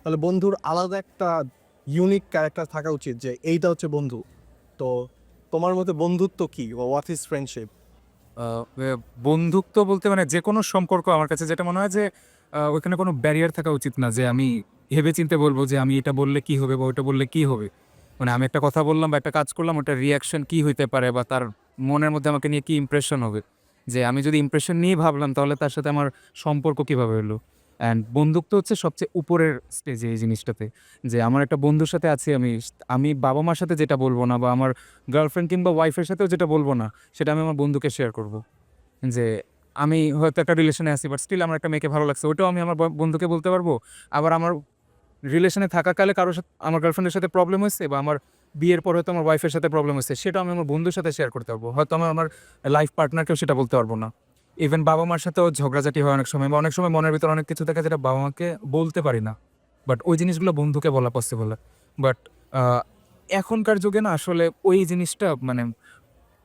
তাহলে বন্ধুর আলাদা একটা ইউনিক ক্যারেক্টার থাকা উচিত যে এইটা হচ্ছে বন্ধু। তো তোমার মতে বন্ধুত্ব কি, হোয়াট ইজ ফ্রেন্ডশিপ? বন্ধুত্ব বলতে মানে যে কোনো সম্পর্ক আমার কাছে যেটা মনে হয় যে ওইখানে কোনো ব্যারিয়ার থাকা উচিত না যে আমি ভেবে চিন্তে বলবো যে আমি এটা বললে কি হবে বা ওইটা বললে কি হবে। মানে আমি একটা কথা বললাম বা একটা কাজ করলাম, ওটার রিয়াকশন কি হইতে পারে বা তার মনের মধ্যে আমাকে নিয়ে কি ইমপ্রেশন হবে। যে আমি যদি ইমপ্রেশন নিয়ে ভাবলাম তাহলে তার সাথে আমার সম্পর্ক কিভাবে হলো। অ্যান্ড বন্ধুত্ব হচ্ছে সবচেয়ে উপরের স্টেজে এই জিনিসটাতে। যে আমার একটা বন্ধুর সাথে আছি আমি, আমি বাবা-মার সাথে যেটা বলব না বা আমার গার্লফ্রেন্ড কিংবা ওয়াইফের সাথেও যেটা বলব না, সেটা আমি আমার বন্ধুকে শেয়ার করব। যে আমি হয়তো একটা রিলেশনে আছি বাট স্টিল আমার একটা মেয়েকে ভালো লাগছে। ওটাও আমি আমার বন্ধুকে বলতে পারবো। আবার আমার রিলেশনে থাকাকালে কারো সাথে আমার গার্লফ্রেন্ডের সাথে প্রবলেম হইছে বা আমার বিয়ের পর হয়তো আমার ওয়াইফের সাথে প্রবলেম হইছে, সেটাও আমি আমার বন্ধুর সাথে শেয়ার করতে পারবো। হয়তো আমি আমার লাইফ পার্টনারকেও সেটা বলতে পারবো না। ইভেন বাবা-মার সাথেও ঝগড়াঝাটি হয় অনেক সময় বা অনেক সময় মনের ভিতরে অনেক কিছু থাকে যেটা বাবা-মাকে বলতে পারি না। বাট ওই জিনিসগুলো বন্ধুকে বলা পসিবল হয়। বাট আ এখনকার যুগে না আসলে ওই জিনিসটা মানে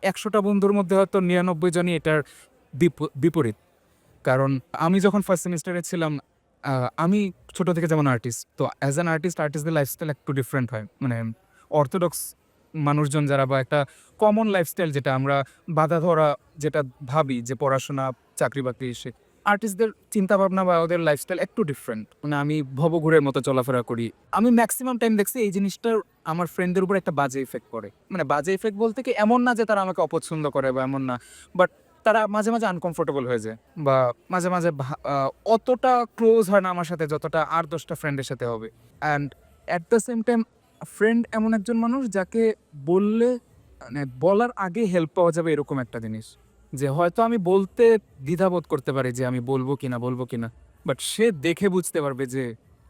১০০ টা বন্ধুর মধ্যে হয়তো ৯৯ জনই এটার বিপরীত। কারণ আমি যখন ফার্স্ট সেমেস্টারে ছিলাম, আ আমি ছোট থেকে যেমন আর্টিস্ট। তো অ্যাজ অ্যান আর্টিস্ট, আর্টিস্টদের লাইফস্টাইল একটু ডিফারেন্ট হয়। মানে অর্থোডক্স মানুষজন যারা বা একটা কমন লাইফস্টাইল যেটা আমরা বাঁধা ধরা যেটা ভাবি যে পড়াশোনা, চাকরি-বাকরি আর্টিস্টদের চিন্তাভাবনা বা ওদের লাইফস্টাইল একটু ডিফারেন্ট। মানে আমি ভবঘুরের মতো চলাফেরা করি। আমি মেক্সিমাম টাইম দেখছি এই জিনিসটার আমার ফ্রেন্ডদের উপর একটা বাজে ইফেক্ট পড়ে। মানে বাজে ইফেক্ট বলতে কি এমন না যে তারা আমাকে অপছন্দ করে বা এমন না। বাট তারা মাঝে, মাঝে আনকমফোর্টেবল হয়ে যায় বা মাঝে, মাঝে অতটা ক্লোজ হয় না আমার সাথে যতটা আর ১০ টা ফ্রেন্ডের সাথে হবে। And at the same time friend এমন একজন মানুষ যাকে বললে মানে বলার আগে হেল্প পাওয়া যাবে এরকম একটা জিনিস। যে হয়তো আমি বলতে দ্বিধাবোধ করতে পারি যে আমি বলব কিনা, বলব কিনা। বাট সে দেখে বুঝতে পারবে যে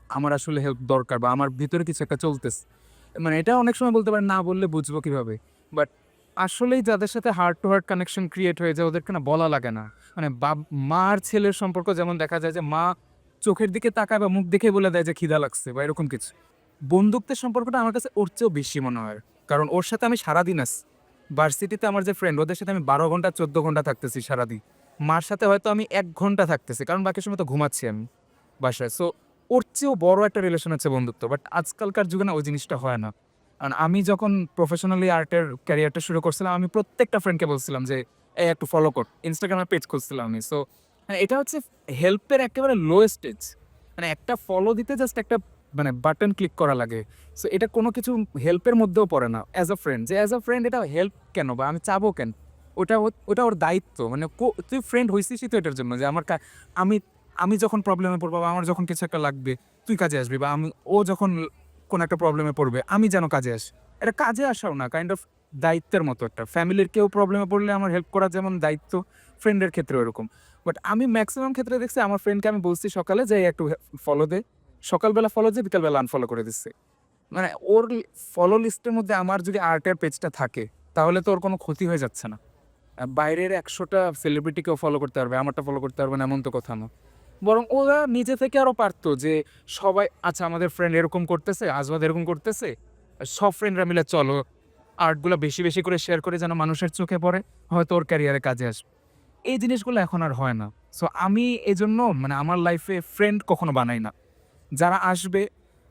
আমার আসলে হেল্প দরকার বা আমার ভিতরে কিছু একটা চলতেছে। মানে এটা অনেক সময় বলতে পারেন না বললে বুঝবো কিভাবে? বাট আসলেই যাদের সাথে heart to heart connection create হয়ে যায় ওদেরকে না বলা লাগে না। মানে মা আর ছেলের সম্পর্ক যেমন দেখা যায় যে মা চোখের দিকে তাকায় বা মুখ দেখে বলে দেয় যে খিদা লাগছে বা এরকম কিছু। বন্ধুত্বের সম্পর্কটা আমার কাছে ওর চেয়েও বেশি মনে হয়। কারণ ওর সাথে আমি সারাদিন আছি। ভার্সিটিতে আমার যে ফ্রেন্ড ওদের সাথে আমি ১২ ঘন্টা ১৪ ঘন্টা থাকতেছি সারাদিন। মার সাথে হয়তো আমি ১ ঘন্টা থাকতেছি। কারণ বাকি সময় তো ঘুমাচ্ছি আমি বাসায়। সো ওর চেয়েও বড় একটা রিলেশন হচ্ছে বন্ধুত্ব। বাট আজকালকার যুগে না ওই জিনিসটা হয় না। কারণ আমি যখন প্রফেশনালি আর্টের ক্যারিয়ারটা শুরু করছিলাম, আমি প্রত্যেকটা ফ্রেন্ডকে বলছিলাম যে, "এই একটু ফলো কর।" Instagram এ পেজ খুলছিলাম আমি। সো এটা হচ্ছে হেল্পের একেবারে লোয়েস্ট স্টেজ। মানে একটা ফলো দিতে জাস্ট একটা মানে বাটন ক্লিক করা লাগে। সো এটা কোনো কিছু হেল্পের মধ্যেও পড়ে না। অ্যাজ আ ফ্রেন্ড যে অ্যাজ আ ফ্রেন্ড এটা হেল্প কেন বা আমি চাবো কেন? ওটা ওর দায়িত্ব। মানে তুই ফ্রেন্ড হইছিসই তো এটার জন্য যে আমার আমি আমি যখন প্রবলেমে পড়বো বা আমার যখন কিছু একটা লাগবে, তুই কাজে আসবি বা ও যখন কোনো একটা প্রবলেমে পড়বে, আমি যেন কাজে আসি। এটা কাজে আসাও না, কাইন্ড অফ দায়িত্বের মতো একটা। ফ্যামিলির কেউ প্রবলেমে পড়লে আমার হেল্প করা যেমন দায়িত্ব, ফ্রেন্ডের ক্ষেত্রেও এরকম। বাট আমি মেক্সিমাম ক্ষেত্রে দেখছি আমার ফ্রেন্ডকে আমি বলছি সকালে যে, "একটু ফলো দে।" সকালবেলা ফলো দিয়ে বিকালবেলা আনফলো করে দিচ্ছে। মানে ওর ফলো লিস্টের মধ্যে আমার যদি আর্টের পেজটা থাকে, তাহলে তো ওর কোনো ক্ষতি হয়ে যাচ্ছে না। বাইরের ১০০ টা সেলিব্রিটিকেও ফলো করতে পারবে, আমারটা ফলো করতে পারবে না এমন তো কথা না। বরং ওরা নিজে থেকে আরো পারত যে সবাই আচ্ছা আমাদের ফ্রেন্ড এরকম করতেছে, আজবাদ এরকম করতেছে। সব ফ্রেন্ডরা মিলে চলো আর্টগুলা বেশি, বেশি করে শেয়ার করে যেন মানুষের চোখে পড়ে, হয়তো ওর ক্যারিয়ারে কাজে আসবে। এই জিনিসগুলো এখন আর হয় না। সো আমি এজন্য মানে আমার লাইফে ফ্রেন্ড কখনো বানাই না। যারা আসবে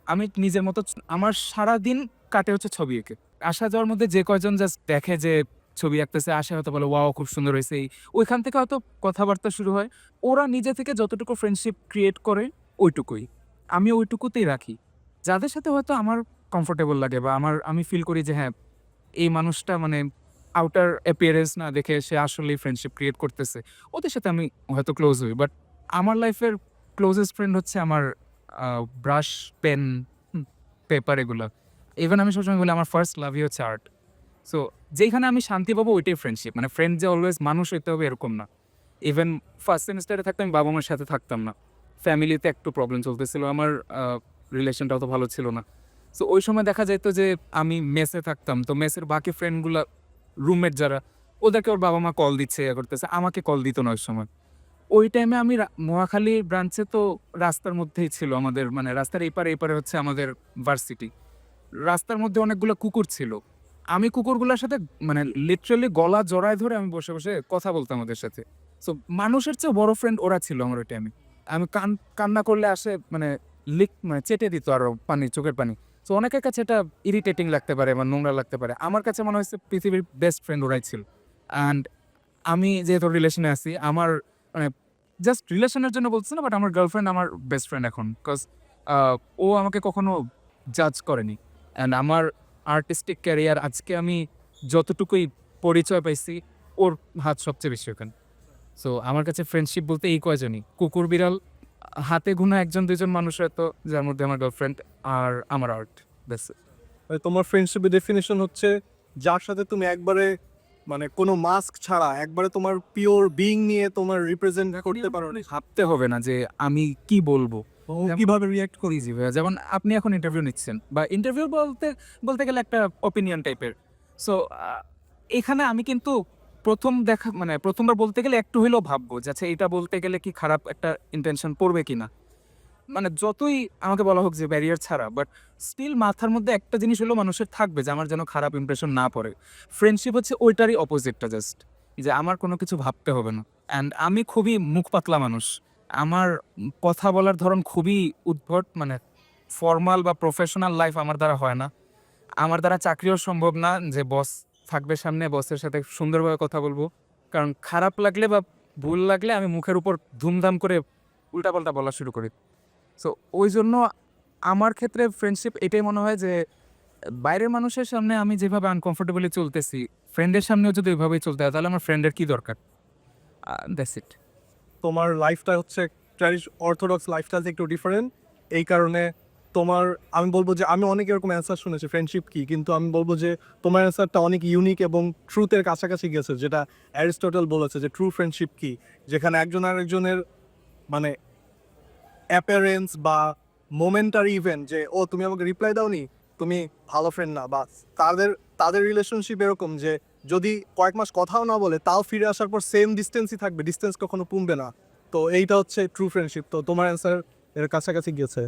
আমি নিজের মতো আমার সারাদিন কাটে হচ্ছে ছবি এঁকে। আসা যাওয়ার মধ্যে যে কয়জন জাস্ট দেখে যে ছবি আঁকতেছে, আসে হয়তো বলে, "ওয়াও! খুব সুন্দর হইছে।" ওইখান থেকে হয়তো কথাবার্তা শুরু হয়। ওরা নিজে থেকে যতটুকু ফ্রেন্ডশিপ ক্রিয়েট করে ওইটুকুই। আমি ওইটুকুতেই রাখি। যাদের সাথে হয়তো আমার কমফোর্টেবল লাগে বা আমি ফিল করি যে হ্যাঁ, এই মানুষটা মানে আউটার অ্যাপিয়ারেন্স না দেখে সে আসলেই ফ্রেন্ডশিপ ক্রিয়েট করতেছে। ওদের সাথে আমি হয়তো ক্লোজ হই। বাট আমার লাইফের ক্লোজেস্ট ফ্রেন্ড হচ্ছে আমার আ ব্রাশ, পেন, হুম, পেপার এগুলা। ইভেন আমি সবসময় বলি আমার ফার্স্ট লাভই হচ্ছে আর্ট। সো যেইখানে আমি শান্তি পাবো ওইটাই ফ্রেন্ডশিপ। মানে ফ্রেন্ড যে অলওয়েজ মানুষ হইতে হবে এরকম না। ইভেন ফার্স্ট সেমেস্টারে থাকতে আমি বাবা-মার সাথে থাকতাম না। ফ্যামিলিতে একটু প্রবলেম চলতেছিল। আমার আ রিলেশনটা অত ভালো ছিল না। সো ওই সময় দেখা যাইত যে আমি মেসে থাকতাম। তো মেসের বাকি ফ্রেন্ডগুলা রুমমেট যারা ওদেরকে ওর বাবা-মা কল দিচ্ছে, ইয়ে করতেছে। আমাকে কল দিত না ওই সময়। ওই টাইমে আমি মহাখালী ব্রাঞ্চে তো রাস্তার মধ্যেই ছিল আমাদের মানে রাস্তার এপারে হচ্ছে আমাদের ভার্সিটি। রাস্তার মধ্যে অনেকগুলা কুকুর ছিল। আমি কুকুরগুলার সাথে মানে লিটারালি গলা জড়ায় ধরে আমি বসে, বসে কথা বলতাম ওদের সাথে। সো মানুষের চেয়েও বড় ফ্রেন্ড ওরা ছিল আমার ওই টাইমে। আমি কান্না করলে আসে মানে মানে চেটে দিত আরও পানি, চোখের পানি। সো অনেকের কাছে এটা ইরিটেটিং লাগতে পারে বা নোংরা লাগতে পারে। আমার কাছে মনে হয়েছে পৃথিবীর বেস্ট ফ্রেন্ড ওরাই ছিল। অ্যান্ড আমি যেহেতু রিলেশনে আছি, আমার মানে জাস্ট রিলেশনের জন্য বলছি না, বাট আমার গার্লফ্রেন্ড আমার বেস্ট ফ্রেন্ড এখন। বিকজ ও আমাকে কখনো জাজ করেনি। অ্যান্ড আমার আর্টিস্টিক ক্যারিয়ার আজকে আমি যতটুকুই পরিচয় পাইছি, ওর হাত সবচেয়ে বেশি ওখানে। সো আমার কাছে ফ্রেন্ডশিপ বলতে এই কয়জনই, কুকুর বিড়াল, হাতে গোনা 1-2 জন মানুষ হয়তো, যার মধ্যে আমার গার্লফ্রেন্ড আর আমার আর্ট, ব্যাস। মানে তোমার ফ্রেন্ডশিপের ডেফিনেশন হচ্ছে যার সাথে তুমি একবারে মানে কোনো মাস্ক ছাড়া একবারে তোমার পিওর বিং নিয়ে তোমার রিপ্রেজেন্ট করতে পারো। ভাবতে হবে না যে আমি কি বলবো, কিভাবে রিয়াক্ট করি। ইজি ভাইয়া। যেমন আপনি এখন ইন্টারভিউ নিচ্ছেন, বা ইন্টারভিউ বলতে বলতে গেলে একটা অপিনিয়ন টাইপের। সো এখানে আমি কিন্তু প্রথমবার বলতে গেলে একটু হইলেও ভাববো যে আচ্ছা এটা বলতে গেলে কি খারাপ একটা ইন্টেনশন পড়বে কিনা। মানে যতই আমাকে বলা হোক যে ব্যারিয়ার ছাড়া, বাট স্টিল মাথার মধ্যে একটা জিনিস হলো মানুষের থাকবে যে আমার যেন খারাপ ইমপ্রেশন না পড়ে। ফ্রেন্ডশিপ হচ্ছে ওইটারই অপোজিটটা, জাস্ট যে আমার কোনো কিছু ভাবতে হবে না। অ্যান্ড আমি খুবই মুখ পাতলা মানুষ। আমার কথা বলার ধরন খুবই উদ্ভট, মানে ফর্মাল বা প্রফেশনাল লাইফ আমার দ্বারা হয় না। আমার দ্বারা চাকরিও সম্ভব না যে বস থাকবে সামনে, বসের সাথে সুন্দরভাবে কথা বলবো। কারণ খারাপ লাগলে বা ভুল লাগলে আমি মুখের উপর ধুমধাম করে উল্টাপাল্টা বলা শুরু করি। সো ওই জন্য আমার ক্ষেত্রে ফ্রেন্ডশিপ এটাই মনে হয় যে বাইরের মানুষের সামনে আমি যেভাবে আনকমফোর্টেবলি চলতেছি, ফ্রেন্ডের সামনেও যদি ওইভাবেই চলতে হয়, তাহলে আমার ফ্রেন্ডের কী দরকার? That's it. তোমার লাইফটা হচ্ছে অর্থোডক্স লাইফস্টাইল থেকে একটু ডিফারেন্ট। এই কারণে তোমার, আমি বলবো যে আমি অনেক এরকম অ্যান্সার শুনেছি ফ্রেন্ডশিপ কি, কিন্তু আমি বলবো যে তোমার অ্যান্সারটা অনেক ইউনিক এবং ট্রুথের কাছাকাছি গেছে, যেটা অ্যারিস্টটল বলেছে যে ট্রু ফ্রেন্ডশিপ কি, যেখানে একজন আরেকজনের মানে অ্যাপিয়ারেন্স বা মোমেন্টারি ইভেন্ট যে ও তুমি আমাকে রিপ্লাই দাওনি, তুমি ভালো ফ্রেন্ড না, বা তাদের তাদের রিলেশনশিপ এরকম যে যদি কয়েক মাস কথাও না বলে তাও ফিরে আসার পর সেম ডিস্টেন্সই থাকবে, ডিস্টেন্স কখনো কমবে না। তো এইটা হচ্ছে ট্রু ফ্রেন্ডশিপ। তো তোমার অ্যান্সার এর কাছাকাছি গিয়েছে।